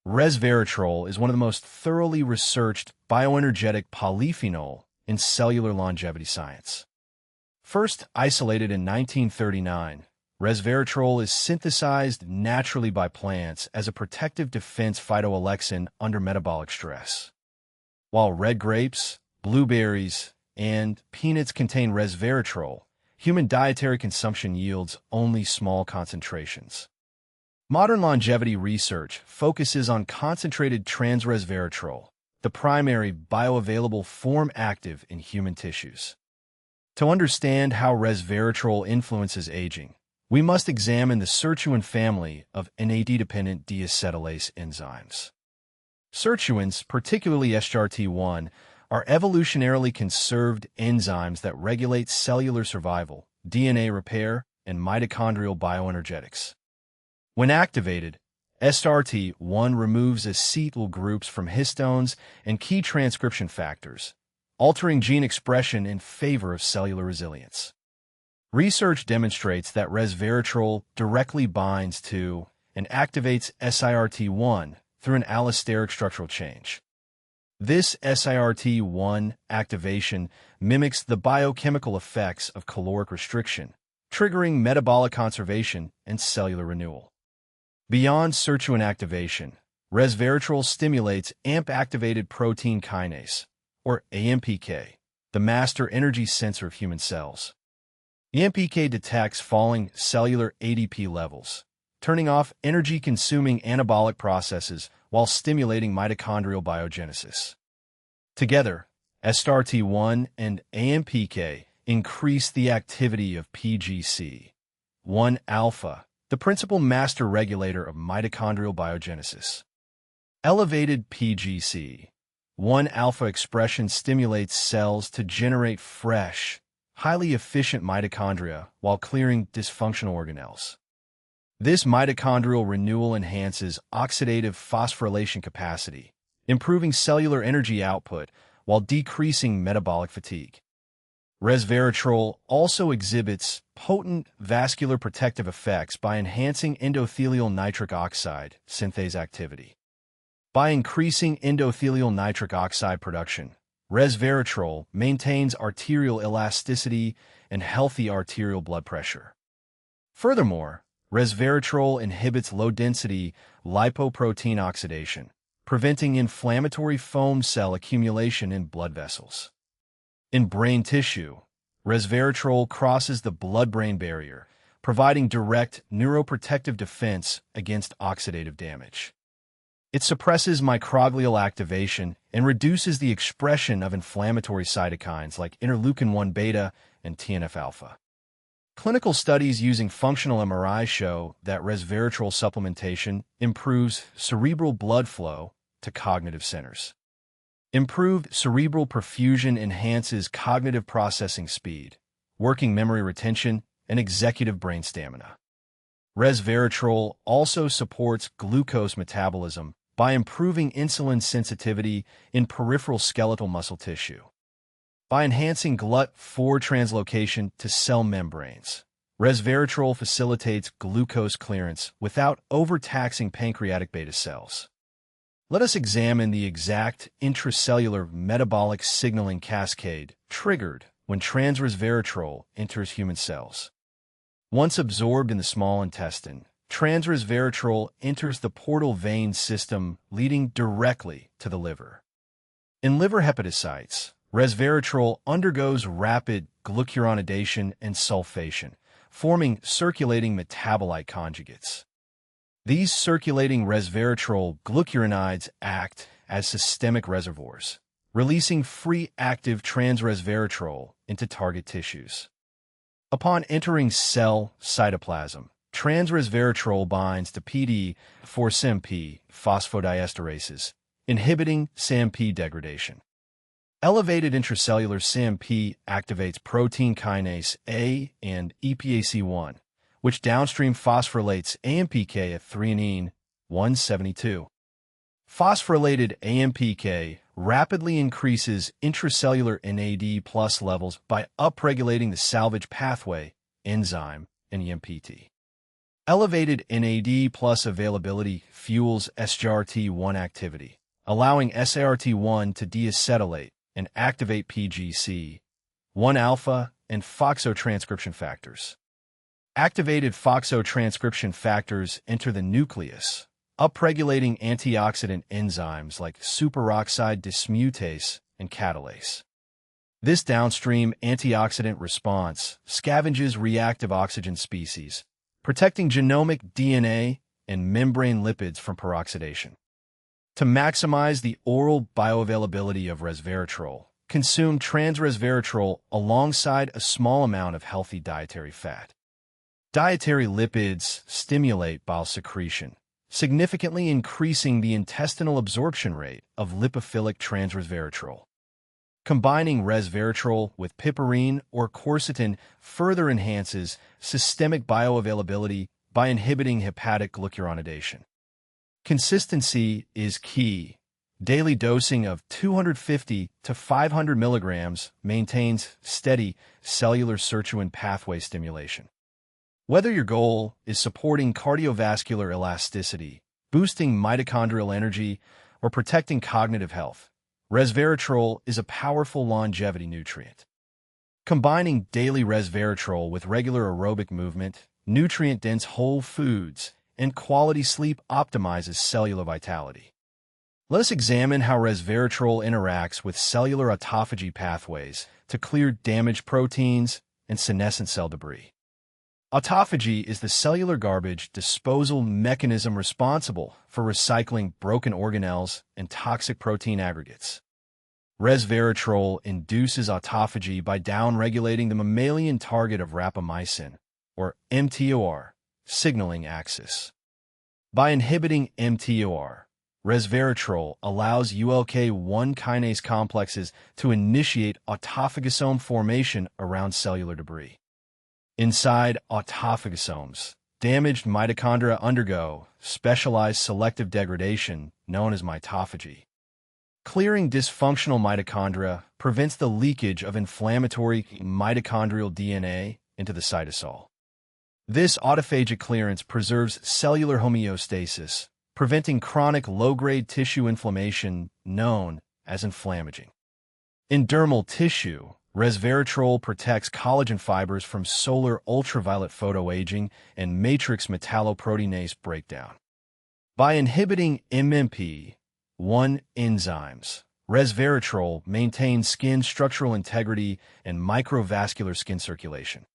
Resveratrol is one of the most thoroughly researched bioenergetic polyphenol in cellular longevity science. First isolated in 1939, resveratrol is synthesized naturally by plants as a protective defense phytoalexin under metabolic stress. While red grapes, blueberries, and peanuts contain resveratrol, human dietary consumption yields only small concentrations. Modern longevity research focuses on concentrated trans-resveratrol, the primary bioavailable form active in human tissues. To understand how resveratrol influences aging, we must examine the Sirtuin family of NAD-dependent deacetylase enzymes. Sirtuins, particularly SRT1, are evolutionarily conserved enzymes that regulate cellular survival, DNA repair, and mitochondrial bioenergetics. When activated, SRT1 removes acetyl groups from histones and key transcription factors, altering gene expression in favor of cellular resilience. Research demonstrates that resveratrol directly binds to and activates SIRT1 through an allosteric structural change. This SIRT1 activation mimics the biochemical effects of caloric restriction, triggering metabolic conservation and cellular renewal. Beyond sirtuin activation, resveratrol stimulates AMP-activated protein kinase, or AMPK, the master energy sensor of human cells. AMPK detects falling cellular ADP levels, turning off energy-consuming anabolic processes while stimulating mitochondrial biogenesis. Together, SRT1 and AMPK increase the activity of PGC-1-alpha, the principal master regulator of mitochondrial biogenesis. Elevated PGC-1-alpha expression stimulates cells to generate fresh, highly efficient mitochondria while clearing dysfunctional organelles. This mitochondrial renewal enhances oxidative phosphorylation capacity, improving cellular energy output while decreasing metabolic fatigue. Resveratrol also exhibits potent vascular protective effects by enhancing endothelial nitric oxide synthase activity. By increasing endothelial nitric oxide production, resveratrol maintains arterial elasticity and healthy arterial blood pressure. Furthermore, resveratrol inhibits low-density lipoprotein oxidation, preventing inflammatory foam cell accumulation in blood vessels. In brain tissue, resveratrol crosses the blood-brain barrier, providing direct neuroprotective defense against oxidative damage. It suppresses microglial activation and reduces the expression of inflammatory cytokines like interleukin-1 beta and TNF-alpha. Clinical studies using functional MRI show that resveratrol supplementation improves cerebral blood flow to cognitive centers. Improved cerebral perfusion enhances cognitive processing speed, working memory retention, and executive brain stamina. Resveratrol also supports glucose metabolism by improving insulin sensitivity in peripheral skeletal muscle tissue. By enhancing GLUT4 translocation to cell membranes, resveratrol facilitates glucose clearance without overtaxing pancreatic beta cells. Let us examine the exact intracellular metabolic signaling cascade triggered when trans-resveratrol enters human cells. Once absorbed in the small intestine, trans-resveratrol enters the portal vein system, leading directly to the liver. In liver hepatocytes, resveratrol undergoes rapid glucuronidation and sulfation, forming circulating metabolite conjugates. These circulating resveratrol glucuronides act as systemic reservoirs, releasing free active trans-resveratrol into target tissues. Upon entering cell cytoplasm, trans-resveratrol binds to PD-4-CMP phosphodiesterases, inhibiting CMP degradation. Elevated intracellular CMP activates protein kinase A and EPAC1, which downstream phosphorylates AMPK at threonine 172. Phosphorylated AMPK rapidly increases intracellular NAD+ levels by upregulating the salvage pathway, enzyme, and EMPT. Elevated NAD plus availability fuels SGRT1 activity, allowing SART1 to deacetylate and activate PGC, 1-alpha, and FOXO-transcription factors. Activated FOXO-transcription factors enter the nucleus, upregulating antioxidant enzymes like superoxide dismutase and catalase. This downstream antioxidant response scavenges reactive oxygen species, protecting genomic DNA and membrane lipids from peroxidation. To maximize the oral bioavailability of resveratrol, consume trans-resveratrol alongside a small amount of healthy dietary fat. Dietary lipids stimulate bile secretion, significantly increasing the intestinal absorption rate of lipophilic trans-resveratrol. Combining resveratrol with piperine or quercetin further enhances systemic bioavailability by inhibiting hepatic glucuronidation. Consistency is key. Daily dosing of 250 to 500 milligrams maintains steady cellular sirtuin pathway stimulation. Whether your goal is supporting cardiovascular elasticity, boosting mitochondrial energy, or protecting cognitive health, resveratrol is a powerful longevity nutrient. Combining daily resveratrol with regular aerobic movement, nutrient-dense whole foods, and quality sleep optimizes cellular vitality. Let us examine how resveratrol interacts with cellular autophagy pathways to clear damaged proteins and senescent cell debris. Autophagy is the cellular garbage disposal mechanism responsible for recycling broken organelles and toxic protein aggregates. Resveratrol induces autophagy by downregulating the mammalian target of rapamycin, or mTOR, signaling axis. By inhibiting mTOR, resveratrol allows ULK1 kinase complexes to initiate autophagosome formation around cellular debris. Inside autophagosomes, damaged mitochondria undergo specialized selective degradation known as mitophagy. Clearing dysfunctional mitochondria prevents the leakage of inflammatory mitochondrial DNA into the cytosol. This autophagic clearance preserves cellular homeostasis, preventing chronic low-grade tissue inflammation known as inflammaging. In dermal tissue, resveratrol protects collagen fibers from solar ultraviolet photoaging and matrix metalloproteinase breakdown. By inhibiting AMPK enzymes, resveratrol maintains skin structural integrity and microvascular skin circulation.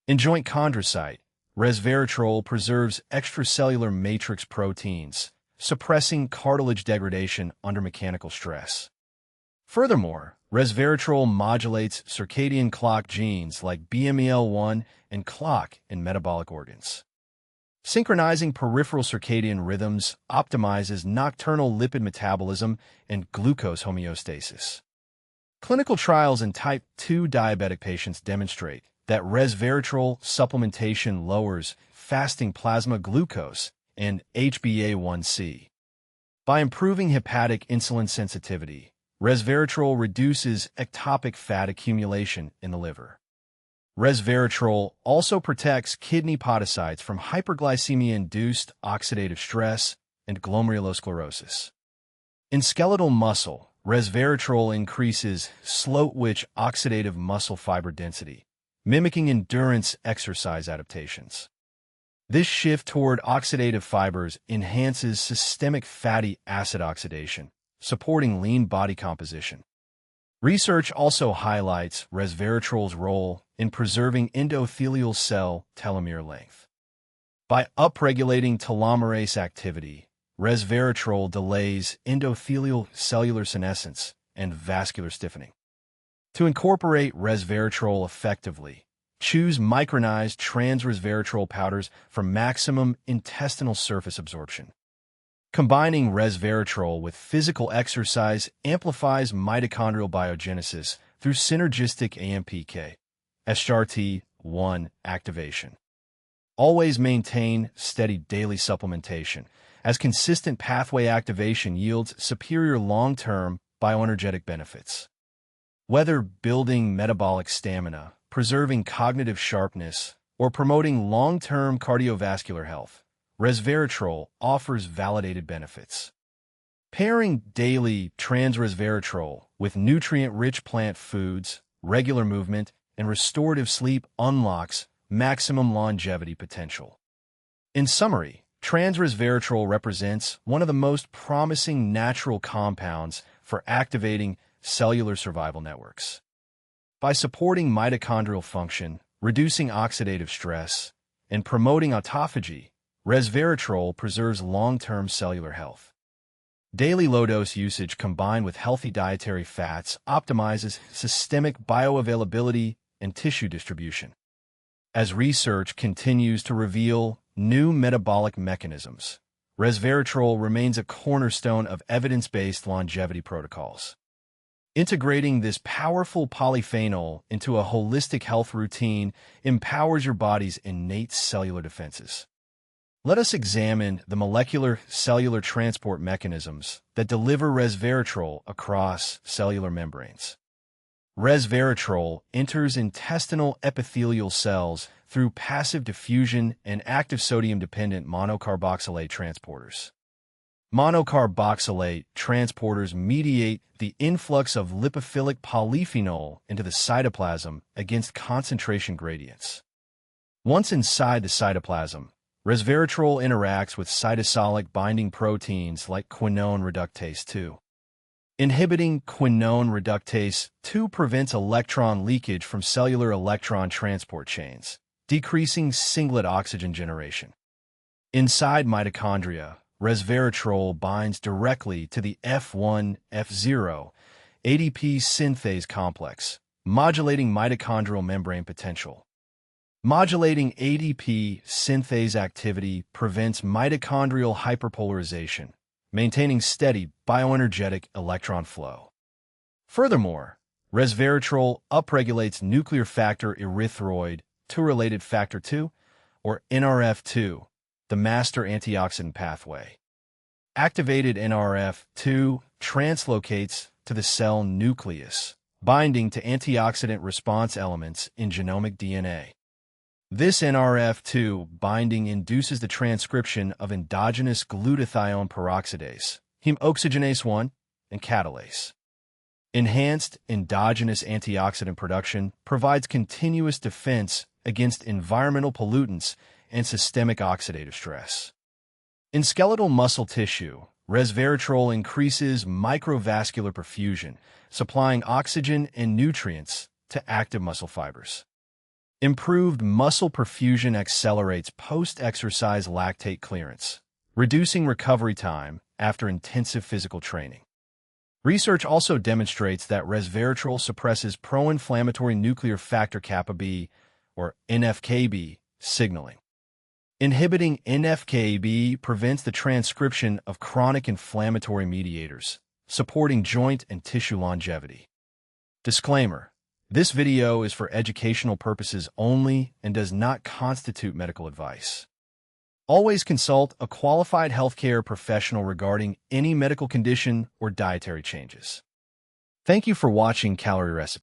In joint chondrocyte, resveratrol preserves extracellular matrix proteins, suppressing cartilage degradation under mechanical stress. Furthermore, resveratrol modulates circadian clock genes like BMEL1 and clock in metabolic organs. Synchronizing peripheral circadian rhythms optimizes nocturnal lipid metabolism and glucose homeostasis. Clinical trials in type 2 diabetic patients demonstrate that resveratrol supplementation lowers fasting plasma glucose and HbA1c. By improving hepatic insulin sensitivity, resveratrol reduces ectopic fat accumulation in the liver. Resveratrol also protects kidney podocytes from hyperglycemia-induced oxidative stress and glomerulosclerosis. In skeletal muscle, resveratrol increases slow-twitch oxidative muscle fiber density, mimicking endurance exercise adaptations. This shift toward oxidative fibers enhances systemic fatty acid oxidation, supporting lean body composition. Research also highlights resveratrol's role in preserving endothelial cell telomere length. By upregulating telomerase activity, resveratrol delays endothelial cellular senescence and vascular stiffening. To incorporate resveratrol effectively, choose micronized trans-resveratrol powders for maximum intestinal surface absorption. Combining resveratrol with physical exercise amplifies mitochondrial biogenesis through synergistic AMPK, SGRT1 activation. Always maintain steady daily supplementation, as consistent pathway activation yields superior long-term bioenergetic benefits. Whether building metabolic stamina, preserving cognitive sharpness, or promoting long-term cardiovascular health, resveratrol offers validated benefits. Pairing daily trans-resveratrol with nutrient-rich plant foods, regular movement, and restorative sleep unlocks maximum longevity potential. In summary, trans-resveratrol represents one of the most promising natural compounds for activating cellular survival networks. By supporting mitochondrial function, reducing oxidative stress, and promoting autophagy, resveratrol preserves long-term cellular health. Daily low-dose usage combined with healthy dietary fats optimizes systemic bioavailability and tissue distribution. As research continues to reveal new metabolic mechanisms, resveratrol remains a cornerstone of evidence-based longevity protocols. Integrating this powerful polyphenol into a holistic health routine empowers your body's innate cellular defenses. Let us examine the molecular cellular transport mechanisms that deliver resveratrol across cellular membranes. Resveratrol enters intestinal epithelial cells through passive diffusion and active sodium-dependent monocarboxylate transporters. Monocarboxylate transporters mediate the influx of lipophilic polyphenol into the cytoplasm against concentration gradients. Once inside the cytoplasm, resveratrol interacts with cytosolic binding proteins like quinone reductase 2. Inhibiting quinone reductase 2 prevents electron leakage from cellular electron transport chains, decreasing singlet oxygen generation. Inside mitochondria, resveratrol binds directly to the F1-F0 ADP synthase complex, modulating mitochondrial membrane potential. Modulating ADP synthase activity prevents mitochondrial hyperpolarization, maintaining steady bioenergetic electron flow. Furthermore, resveratrol upregulates nuclear factor erythroid 2-related factor 2, or NRF2, the master antioxidant pathway. Activated NRF2 translocates to the cell nucleus, binding to antioxidant response elements in genomic DNA. This NRF2 binding induces the transcription of endogenous glutathione peroxidase, heme oxygenase 1, and catalase. Enhanced endogenous antioxidant production provides continuous defense against environmental pollutants and systemic oxidative stress. In skeletal muscle tissue, resveratrol increases microvascular perfusion, supplying oxygen and nutrients to active muscle fibers. Improved muscle perfusion accelerates post-exercise lactate clearance, reducing recovery time after intensive physical training. Research also demonstrates that resveratrol suppresses pro-inflammatory nuclear factor kappa B, or NFKB, signaling. Inhibiting NFKB prevents the transcription of chronic inflammatory mediators, supporting joint and tissue longevity. Disclaimer: this video is for educational purposes only and does not constitute medical advice. Always consult a qualified healthcare professional regarding any medical condition or dietary changes. Thank you for watching Calorierecipe.